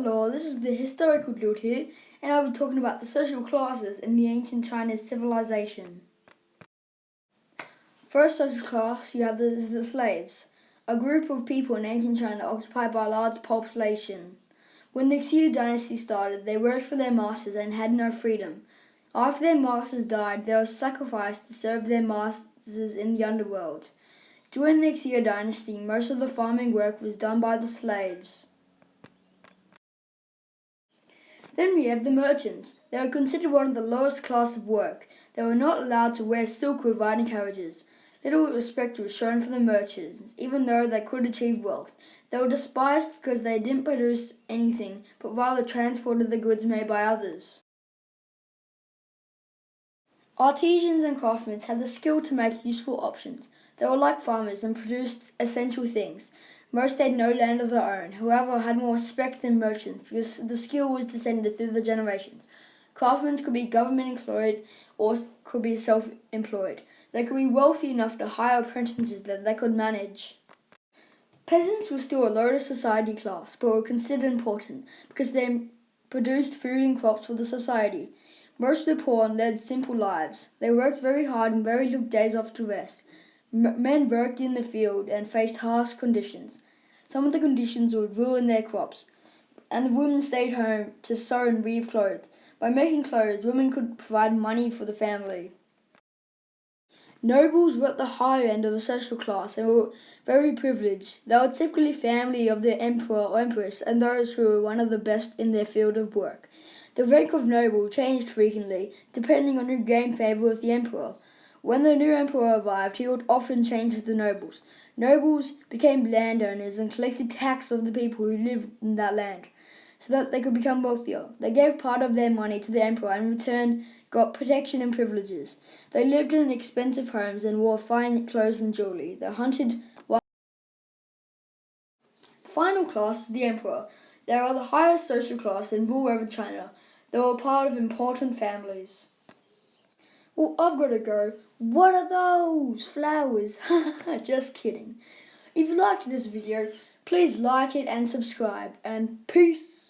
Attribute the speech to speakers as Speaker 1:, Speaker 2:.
Speaker 1: Hello, this is the historical dude here, and I'll be talking about the social classes in the ancient Chinese civilization. First social class you have the slaves, a group of people in ancient China occupied by a large population. When the Xia dynasty started, they worked for their masters and had no freedom. After their masters died, they were sacrificed to serve their masters in the underworld. During the Xia dynasty, most of the farming work was done by the slaves. Then we have the merchants. They were considered one of the lowest class of work. They were not allowed to wear silk or riding carriages. Little respect was shown for the merchants, even though they could achieve wealth. They were despised because they didn't produce anything, but rather transported the goods made by others. Artisans and craftsmen had the skill to make useful options. They were like farmers and produced essential things. Most had no land of their own, however, had more respect than merchants because the skill was descended through the generations. Craftsmen could be government employed or could be self-employed. They could be wealthy enough to hire apprentices that they could manage. Peasants were still a lower society class, but were considered important because they produced food and crops for the society. Most of the poor led simple lives. They worked very hard and very took days off to rest. Men worked in the field and faced harsh conditions. Some of the conditions would ruin their crops, and the women stayed home to sew and weave clothes. By making clothes, women could provide money for the family. Nobles were at the higher end of the social class and were very privileged. They were typically family of the emperor or empress and those who were one of the best in their field of work. The rank of noble changed frequently, depending on who gained favour with the emperor. When the new emperor arrived, he would often change the nobles. Nobles became landowners and collected tax of the people who lived in that land, so that they could become wealthier. They gave part of their money to the emperor and in return got protection and privileges. They lived in expensive homes and wore fine clothes and jewelry. They hunted wild. The final class is the emperor. They are the highest social class and rule over China. They were part of important families. Well, I've got to go. What are those flowers? Just kidding. If you liked this video, please like it and subscribe. And peace.